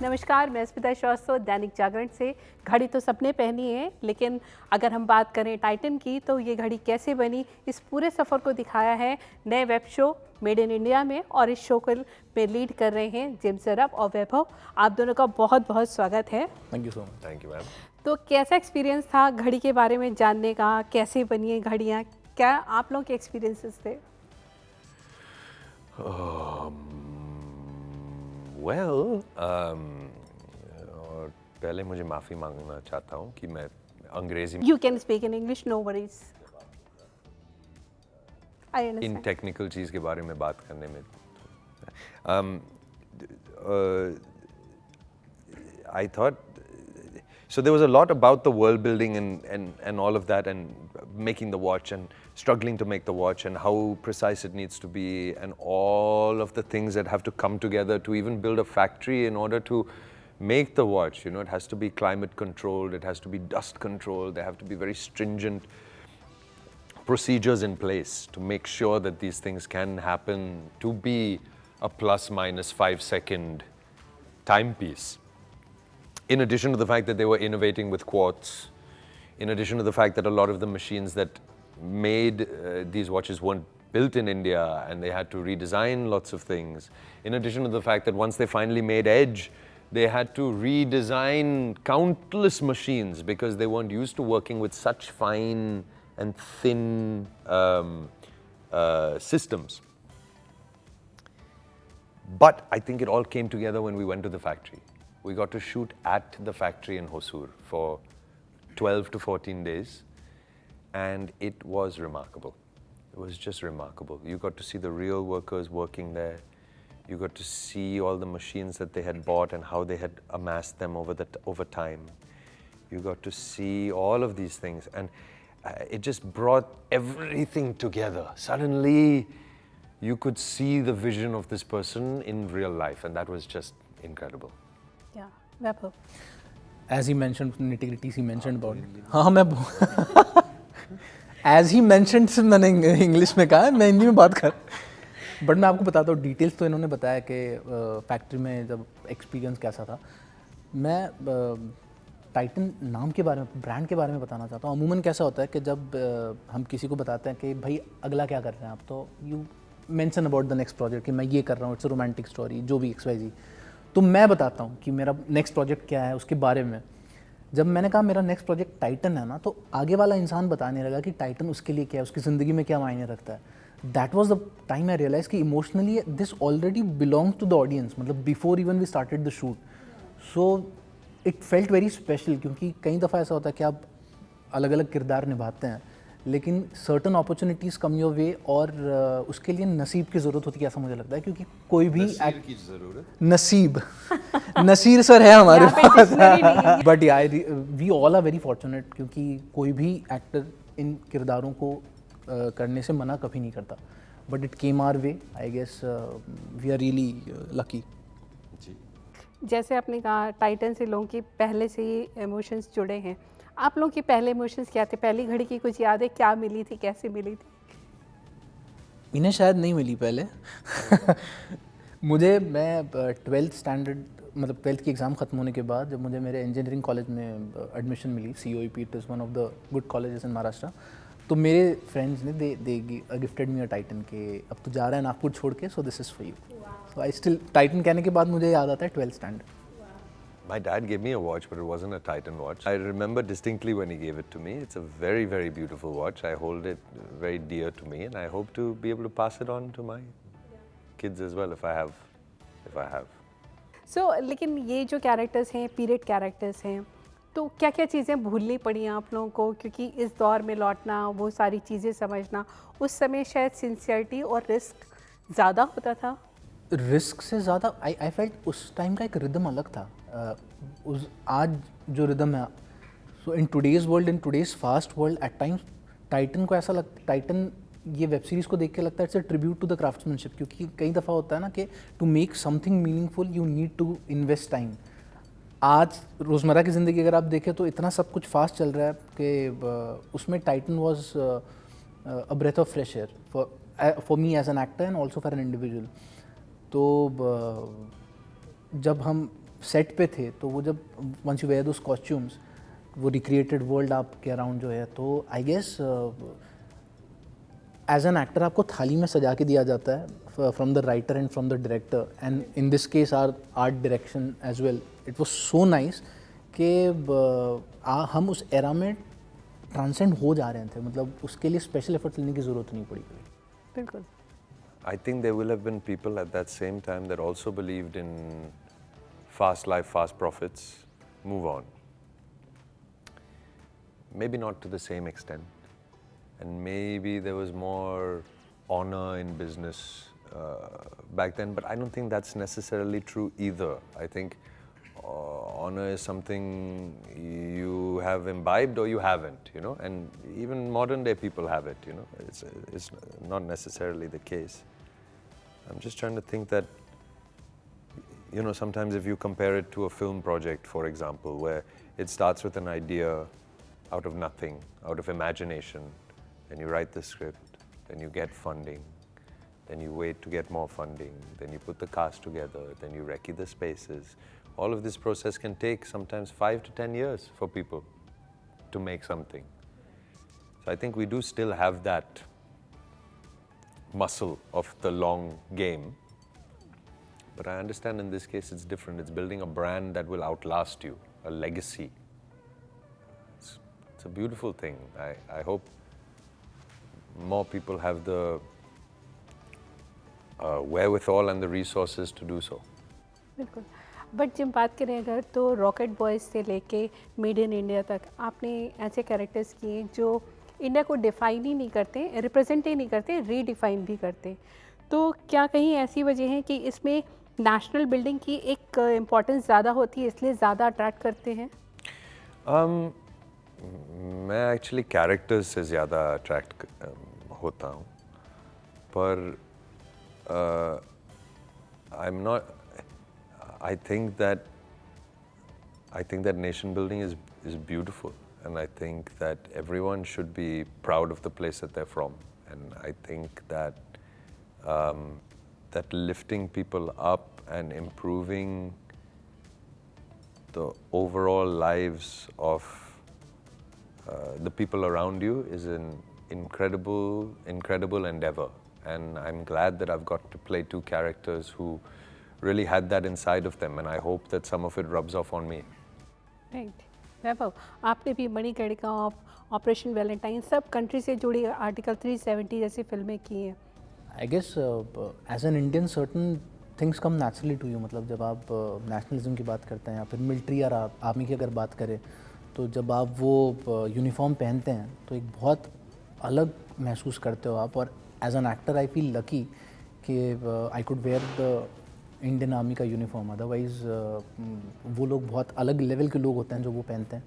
नमस्कार, मैं स्मिता श्रीवास्तव दैनिक जागरण से। घड़ी तो सबने पहनी है, लेकिन अगर हम बात करें टाइटन की तो ये घड़ी कैसे बनी, इस पूरे सफ़र को दिखाया है नए web show made in India में। और इस शो को पे लीड कर रहे हैं जेम्स जरब और वैभव। आप दोनों का बहुत बहुत स्वागत है। Thank you so much. Thank you ma'am. तो कैसा एक्सपीरियंस था घड़ी के बारे में जानने का, कैसे बनी है घड़ियाँ, क्या आप लोगों के एक्सपीरियंसेस थे? और पहले मुझे माफ़ी मांगना चाहता हूँ कि मैं अंग्रेजी you can speak in English, no worries. I in understand. Technical चीज़ के बारे में बात करने में I thought so there was a lot about the world building and all of that, and making the watch and struggling to make the watch and how precise it needs to be, and all of the things that have to come together to even build a factory in order to make the watch. You know, it has to be climate controlled, it has to be dust controlled, there have to be very stringent procedures in place to make sure that these things can happen, to be a plus minus 5-second timepiece. In addition to the fact that they were innovating with quartz, in addition to the fact that a lot of the machines that made these watches weren't built in India and they had to redesign lots of things, in addition to the fact that once they finally made Edge, they had to redesign countless machines because they weren't used to working with such fine and thin systems. But I think it all came together when we went to the factory. We got to shoot at the factory in Hosur for 12 to 14 days, and it was remarkable. It was just remarkable. You got to see the real workers working there. You got to see all the machines that they had bought and how they had amassed them over time. You got to see all of these things, and it just brought everything together. Suddenly, you could see the vision of this person in real life, and that was just incredible. Yeah, Vaibhav. As he mentioned, nitty-gritties he mentioned about it. हाँ मैं as he mentioned से मैंने English में कहा, मैं हिंदी में बात कर। बट मैं आपको बताता हूँ, डिटेल्स तो इन्होंने बताया कि फैक्ट्री में जब एक्सपीरियंस कैसा था। मैं टाइटन नाम के बारे में, ब्रांड के बारे में बताना चाहता हूँ। अमूमन कैसा होता है कि जब हम किसी को बताते हैं कि भाई अगला क्या कर रहे हैं आप, तो you mention about the next project कि मैं ये कर रहा हूँ, इट्स अ रोमांटिक स्टोरी, जो भी XYZ। तो मैं बताता हूँ कि मेरा नेक्स्ट प्रोजेक्ट क्या है उसके बारे में। जब मैंने कहा मेरा नेक्स्ट प्रोजेक्ट टाइटन है ना, तो आगे वाला इंसान बताने लगा कि टाइटन उसके लिए क्या है, उसकी ज़िंदगी में क्या मायने रखता है। That was the time I realise कि emotionally this already belongs to the audience, मतलब before even we started the shoot. So it felt very special, क्योंकि कई दफ़ा ऐसा होता है कि आप अलग अलग किरदार निभाते हैं, लेकिन certain opportunities come your way, और उसके लिए नसीब की ज़रूरत होती है, ऐसा मुझे लगता है। क्योंकि कोई भी नसीब नसीर सर है हमारे पास, but we all are very fortunate, क्योंकि कोई भी एक्टर इन किरदारों को करने से मना कभी नहीं करता। But it came our way, I guess we are really lucky. जैसे आपने कहा टाइटन से लोगों के पहले से ही इमोशंस जुड़े हैं, आप लोगों के पहले इमोशंस क्या थे? पहली घड़ी की कुछ याद है, क्या मिली थी, कैसे मिली थी? इन्हें शायद नहीं मिली पहले मुझे, मैं 12th स्टैंडर्ड, मतलब 12th की एग्ज़ाम ख़त्म होने के बाद जब मुझे मेरे इंजीनियरिंग कॉलेज में एडमिशन मिली, COEP, it is one of the good colleges in Maharashtra. तो मेरे फ्रेंड्स ने दे गिफ्टेड मी अ टाइटन के अब तो जा रहा है नागपुर छोड़ के, so this is for you. So I still, Titan कहने के बाद मुझे याद आता है 12th standard. My dad gave me a watch, but it wasn't a Titan watch. I remember distinctly when he gave it to me. It's a very, very beautiful watch. I hold it very dear to me, and I hope to be able to pass it on to my kids as well if I have. So, लेकिन ये जो characters हैं, period characters हैं, तो क्या क्या चीज़ें भूलनी पड़ी आप लोगों को? क्योंकि इस दौर में लौटना, वो सारी चीज़ें समझना, उस समय शायद सिंसियरिटी और रिस्क ज़्यादा होता था। रिस्क से ज़्यादा आई फेल्ट उस टाइम का एक रिदम अलग था। उस आज जो रिदम है, so in today's world, in today's fast world, at times Titan को ऐसा लगता, टाइटन ये वेब सीरीज़ को देख के लगता है it's a tribute to the craftsmanship, क्योंकि कई दफ़ा होता है ना कि to make something meaningful you need to invest time. आज रोज़मर्रा की ज़िंदगी अगर आप देखें तो इतना सब कुछ फास्ट चल रहा है कि उसमें Titan was a breath of fresh air for me as an actor and also for an individual. तो जब हम सेट पे थे तो वो जब once you wear those costumes, वो रिक्रिएटेड वर्ल्ड आपके अराउंड जो है, तो I guess as an actor आपको थाली में सजा के दिया जाता है from the writer and from the director, and in this case our art direction as well, it was so nice कि हम उस एरा में ट्रांसेंड हो जा रहे थे, मतलब उसके लिए स्पेशल एफर्ट लेने की ज़रूरत नहीं पड़ी कभी। बिल्कुल। I think there will have been people at that same time that also believed in fast life, fast profits, move on. Maybe not to the same extent. And maybe there was more honor in business back then, but I don't think that's necessarily true either. I think honor is something you have imbibed or you haven't, you know, and even modern day people have it, you know, it's not necessarily the case. I'm just trying to think that, you know, sometimes if you compare it to a film project, for example, where it starts with an idea out of nothing, out of imagination, then you write the script, then you get funding, then you wait to get more funding, then you put the cast together, then you recce the spaces. All of this process can take sometimes 5 to 10 years for people to make something. So I think we do still have that muscle of the long game. But I understand in this case it's different. It's building a brand that will outlast you, a legacy. It's a beautiful thing. I hope more people have the wherewithal and the resources to do so. बिल्कुल। But जब बात करें अगर, तो rocket boys से लेके made in India तक आपने ऐसे कैरेक्टर्स किए जो इंडिया को डिफाइन ही नहीं करते, रिप्रेजेंट ही नहीं करते, रीडिफाइन भी करते। तो क्या कहीं ऐसी वजह है कि इसमें नेशनल बिल्डिंग की एक इम्पोर्टेंस ज़्यादा होती है, इसलिए ज़्यादा अट्रैक्ट करते हैं? मैं एक्चुअली कैरेक्टर्स से ज़्यादा अट्रैक्ट होता हूँ, पर I am not, I think that nation building is beautiful, and I think that everyone should be proud of the place that they're from, and I think that that lifting people up and improving the overall lives of the people around you is an incredible endeavor, and I'm glad that I've got to play two characters who really had that inside of them, and I hope that some of it rubs off on me. Right. Vaibhav, आपने भी Manikarnika, operation Valentine, सब country से जुड़ी article 370 जैसी फिल्में की हैं। I guess as an Indian certain things come naturally to you, मतलब जब आप नेशनलिज्म की बात करते हैं या फिर मिलिट्री या आर्मी की अगर बात करें, तो जब आप वो यूनिफॉर्म पहनते हैं तो एक बहुत अलग महसूस करते हो आप, और as an actor I feel lucky कि I could wear the Indian army का यूनिफॉर्म, अदरवाइज़ वो लोग बहुत अलग लेवल के लोग होते हैं जो वो पहनते हैं।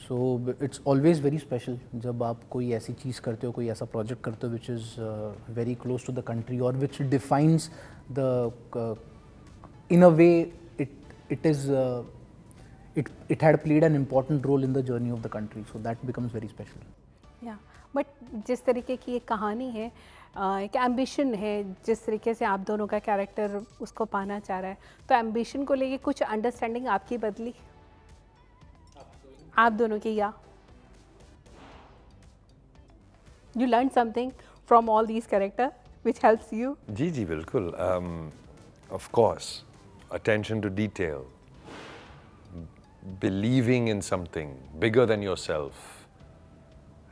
So it's always very special जब आप कोई ऐसी चीज़ करते हो, कोई ऐसा प्रोजेक्ट करते हो which is very close to the country, और which defines the in a way it had played an important role in the journey of the country, so that becomes very special. या but जिस तरीके की एक कहानी है, एक ambition है, जिस तरीके से आप दोनों का कैरेक्टर उसको पाना चाह रहा है, तो एम्बिशन को लेके कुछ अंडरस्टैंडिंग आपकी बदली, आप दोनों की, या you learn something from all these character which helps you? जी जी बिल्कुल, of course, attention to detail, believing in something bigger than yourself,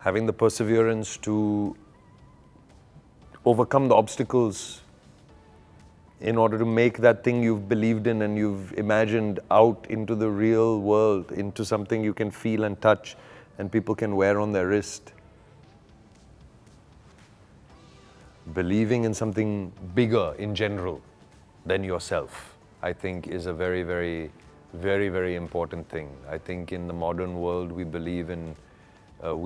having the perseverance to overcome the obstacles in order to make that thing you've believed in and you've imagined out into the real world, into something you can feel and touch and people can wear on their wrist. Believing in something bigger in general than yourself, I think, is a very, very, very, very important thing. I think in the modern world we believe in,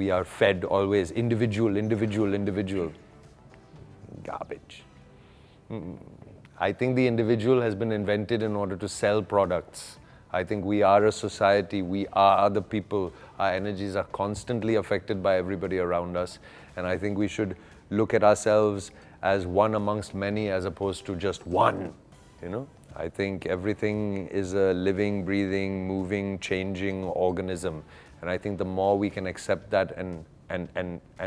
we are fed always individual. Garbage. I think the individual has been invented in order to sell products. I think we are a society, we are other people, our energies are constantly affected by everybody around us, and I think we should look at ourselves as one amongst many as opposed to just one, you know. I think everything is a living, breathing, moving, changing organism. And I think the more we can accept that and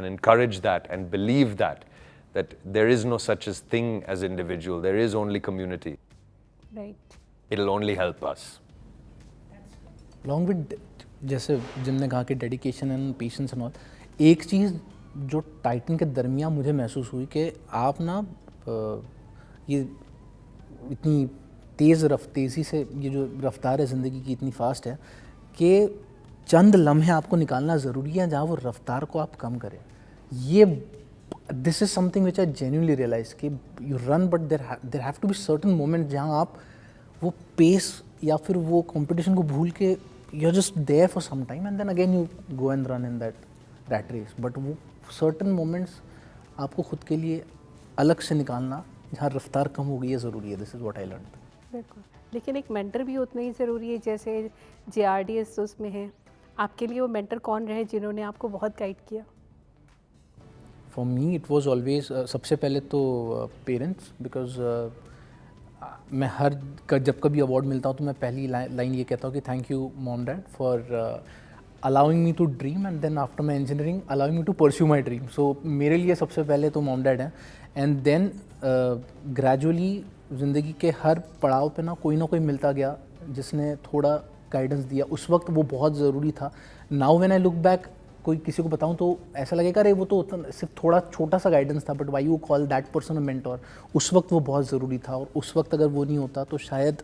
encourage that and believe that there is no such as thing as individual, there is only community. Right It'll only help us. Long with जैसे जिनने कहा कि dedication and patience and all, एक चीज़ जो Titan के दरमियान मुझे महसूस हुई कि आप ना ये इतनी तेज़ी से ये जो रफ्तार है ज़िंदगी की इतनी फास्ट है कि चंद लम्हे आपको निकालना ज़रूरी है जहाँ वो रफ्तार को आप कम करें. ये this is something which I genuinely realise कि you run but there have to be certain moment जहाँ आप वो पेस या फिर वो कंपटीशन को भूल के you are just there for some time and then again you go and run in that rat race. But वो सर्टन मोमेंट्स आपको खुद के लिए अलग से निकालना जहाँ रफ्तार कम हो गई है ज़रूरी है. This is what I learn. बिल्कुल, लेकिन एक मेंटर भी उतना ही ज़रूरी है जैसे JRDS उसमें है. आपके लिए वो मेंटर कौन रहे जिन्होंने आपको बहुत गाइड किया? For me it was always सबसे पहले तो पेरेंट्स, बिकॉज मैं जब कभी अवार्ड मिलता हूँ तो मैं पहली लाइन ये कहता हूँ कि thank you mom dad for allowing me to dream and then after my engineering allowing me to pursue my dream. So मेरे लिए सबसे पहले तो मॉम डैड हैं. एंड देन ग्रेजुअली ज़िंदगी के हर पड़ाव पे ना कोई मिलता गया जिसने थोड़ा गाइडेंस दिया. उस वक्त वो बहुत ज़रूरी था. Now when I look back कोई किसी को बताऊं तो ऐसा लगेगा अरे वो तो सिर्फ थोड़ा छोटा सा गाइडेंस था, but why you call that person a mentor. उस वक्त वो बहुत ज़रूरी था और उस वक्त अगर वो नहीं होता तो शायद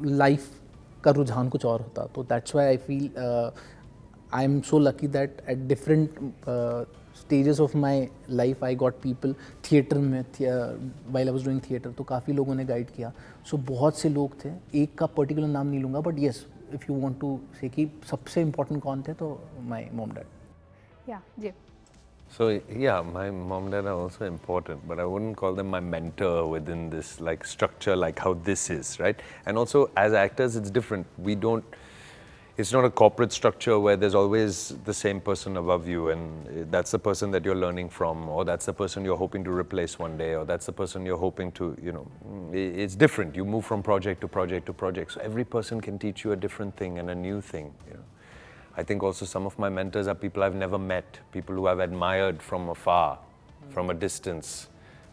लाइफ का रुझान कुछ और होता. तो that's why I feel I am so lucky that at different stages of my life I got people. Theatre में while I was doing theatre तो काफ़ी लोगों ने गाइड किया. सो बहुत से लोग थे, एक का पर्टिकुलर नाम नहीं लूँगा, but yes if you want to say कि सबसे इम्पोर्टेंट कौन थे तो माय मॉम डैड. या जी. So yeah, my mom and dad are also important, but I wouldn't call them my mentor within this like structure like how this is, right? And also as actors, it's different. It's not a corporate structure where there's always the same person above you and that's the person that you're learning from, or that's the person you're hoping to replace one day, or that's the person you're hoping to, it's different. You move from project to project to project. So every person can teach you a different thing and a new thing, I think also some of my mentors are people I've never met, people who I've admired from afar, from a distance.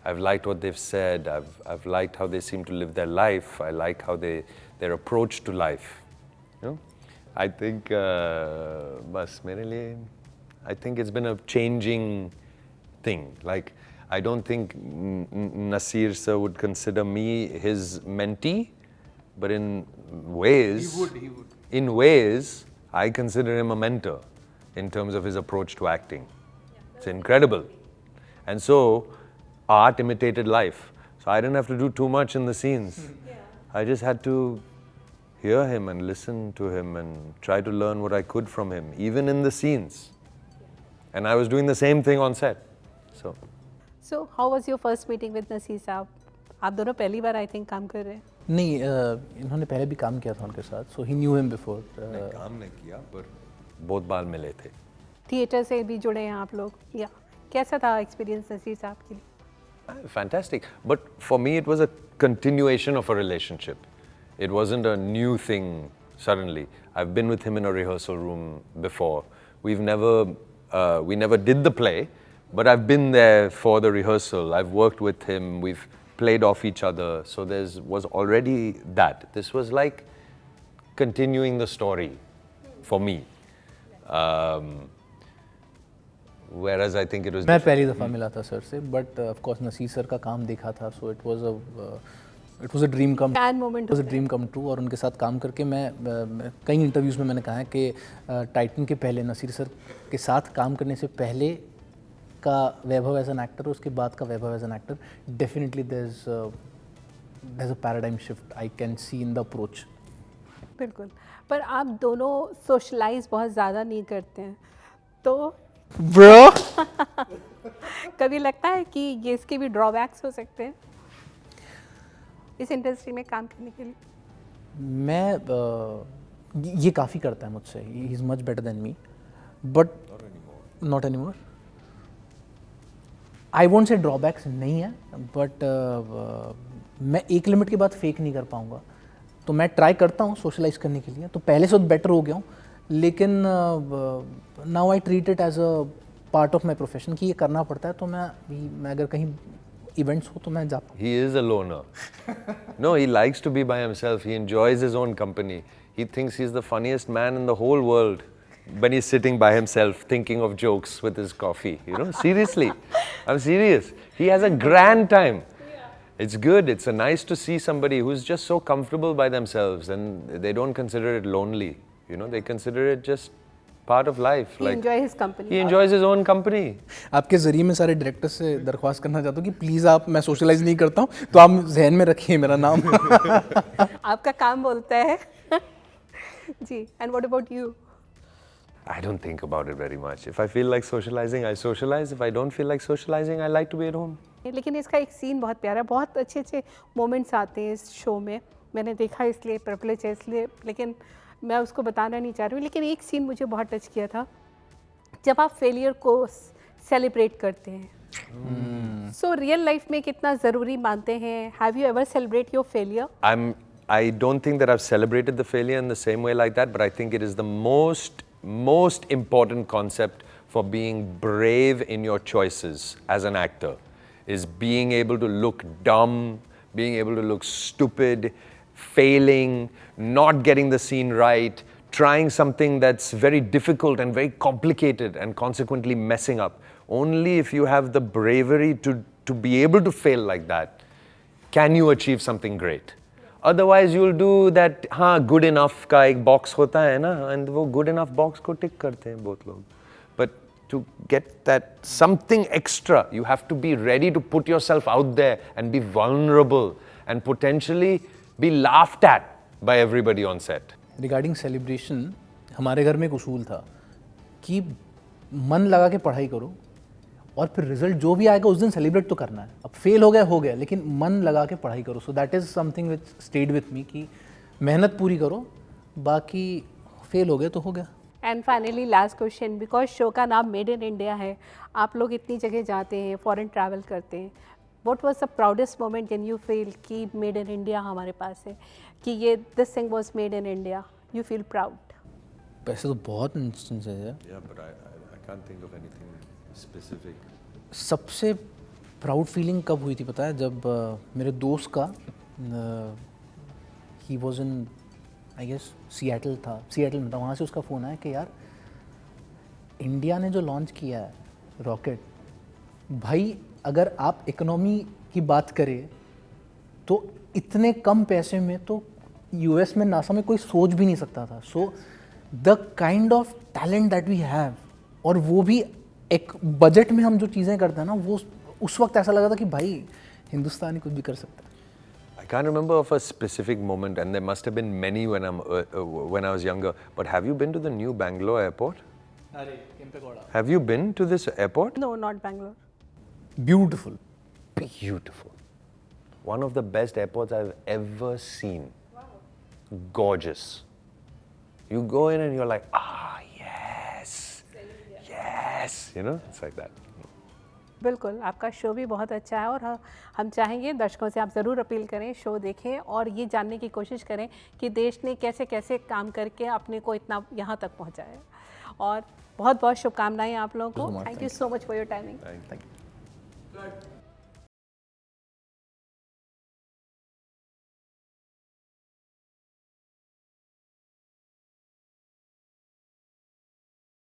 I've liked what they've said. I've liked how they seem to live their life. I like how their approach to life. I think, I think it's been a changing thing. Like, I don't think Nasir sir would consider me his mentee, but in ways, he would. In ways, I consider him a mentor in terms of his approach to acting. It's incredible. And so, art imitated life. So I didn't have to do too much in the scenes. I just had to hear him and listen to him and try to learn what I could from him, even in the scenes. And I was doing the same thing on set. So how was your first meeting with Nasir साहब? आप दोनों पहली बार I think काम कर रहे हैं. नहीं, इन्होंने पहले भी काम किया था उनके साथ, सो ही न्यू हिम बिफोर. काम नहीं किया पर बहुत बार मिले थे. थिएटर से भी जुड़े हैं आप लोग. या कैसा था एक्सपीरियंस नसीर साहब के लिए? Fantastic. But for me, it was a continuation of a relationship. It wasn't a new thing suddenly. I've been with him in a rehearsal room before. We never did the play, but I've been there for the rehearsal. I've worked with him. We've played off each other. So was already that. This was like continuing the story for me. Whereas I think it was. मैं पहली दफ़ा मिला था sir से, but of course Naseer sir का काम देखा था, so it was a dream come true. और उनके साथ काम करके मैं कई इंटरव्यूज़ में मैंने कहा है कि टाइटन के पहले नसीर सर के साथ काम करने से पहले का वैभव एज एन एक्टर, उसके बाद का Vaibhav as an actor, definitely there is a paradigm shift I can see in the approach. बिल्कुल. पर आप दोनों सोशलाइज बहुत ज़्यादा नहीं करते हैं, तो ब्रो कभी लगता है कि ये इसके भी ड्रॉबैक्स हो सकते हैं इस इंडस्ट्री में काम करने के लिए? मैं ये काफ़ी करता है मुझसे. He is much better than me, but not anymore. I won't say drawbacks नहीं है, बट मैं एक लिमिट के बाद फेक नहीं कर पाऊँगा, तो मैं ट्राई करता हूँ सोशलाइज करने के लिए, तो पहले से बेटर हो गया हूँ, लेकिन now I treat it as a part of my profession कि ये करना पड़ता है, तो मैं अगर कहीं इवेंट्स हो तो मैं जाता हूँ. He is a loner. No, he likes to be by himself. He enjoys his own company. He thinks he's the funniest man in the whole world when he's sitting by himself thinking of jokes with his coffee. You know, seriously. I'm serious. He has a grand time. It's good. It's nice to see somebody who's just so comfortable by themselves and they don't consider it lonely. You know, they consider it just part of life. He enjoy his company. He enjoys his own company. आपके ज़रिए मैं सारे directors से दरख्वास्त करना चाहता हूँ कि प्लीज़ आप, मैं सोशलाइज नहीं करता हूँ, तो आप जहन में रखिए मेरा नाम. आपका काम बोलता है. जी. And what about you? I don't think about it very much. If I feel like socializing, I socialize. If I don't feel like socializing, I like to be at home. लेकिन इसका एक सीन बहुत प्यारा है, बहुत अच्छे अच्छे moments आते हैं इस शो में. मैंने देखा इसलिए प्रिविलेज है इसलिए, लेकिन मैं उसको बताना नहीं चाह रही हूँ. लेकिन एक सीन मुझे बहुत टच किया था जब आप फेलियर को सेलिब्रेट करते हैं. सो रियल लाइफ में कितना ज़रूरी मानते हैं? Have you ever celebrate your failure? I don't think that I've celebrated the failure in the same way like that, but I think it is the most important concept for being brave in your choices as an actor, is being able to look dumb, being able to look stupid, failing, not getting the scene right, trying something that's very difficult and very complicated and consequently messing up. Only if you have the bravery to be able to fail like that, can you achieve something great. Otherwise you'll do that, good enough का एक box होता है ना, and वो good enough box को tick करते हैं बहुत लोग. But to get that something extra, you have to be ready to put yourself out there and be vulnerable and potentially be laughed at by everybody on set. Regarding celebration, हमारे घर में एक उसूल था कि मन लगा के पढ़ाई करो और फिर रिजल्ट जो भी आएगा उस दिन सेलिब्रेट तो करना है. अब फेल हो गया, लेकिन मन लगा के पढ़ाई करो. So that is something which stayed with me कि मेहनत पूरी करो, बाकी फेल हो गए तो हो गया. And finally last question, because show का नाम मेड इन इंडिया है, आप लोग इतनी जगह जाते हैं, फॉरेन ट्रैवल करते हैं, what was the proudest moment when you feel कि मेड इन इंडिया हमारे पास है, कि ये this thing was made in India, you feel proud? वैसे तो बहुत इंस्टेंस है. Yeah, but I can't think of anything specific. सबसे प्राउड फीलिंग कब हुई थी पता है? जब मेरे दोस्त का ही was in, I guess Seattle में था, वहाँ से उसका फ़ोन आया कि यार इंडिया ने जो लॉन्च किया है रॉकेट, भाई अगर आप इकोनॉमी की बात करें तो इतने कम पैसे में तो यूएस में नासा में कोई सोच भी नहीं सकता था. So the kind of talent that we have, और वो भी एक बजट में हम जो चीज़ें करते हैं ना, वो उस वक्त ऐसा लगा था कि भाई हिंदुस्तानी कुछ भी कर सकता है. I can't remember of a specific moment, and there must have been many when I was younger. But have you been to the new Bangalore airport? Have you been to this airport? No, not Bangalore. Beautiful. Beautiful. One of the best airports I've ever seen. Gorgeous. You go in and you're like, yes, yes, you know, it's like that. बिल्कुल, आपका show भी बहुत अच्छा है, और हम चाहेंगे दर्शकों से आप ज़रूर अपील करें, शो देखें और ये जानने की कोशिश करें कि देश ने कैसे कैसे काम करके अपने को इतना यहाँ तक पहुँचाया. और बहुत बहुत शुभकामनाएं आप लोगों को. Thank you so much for your timing. Thank you.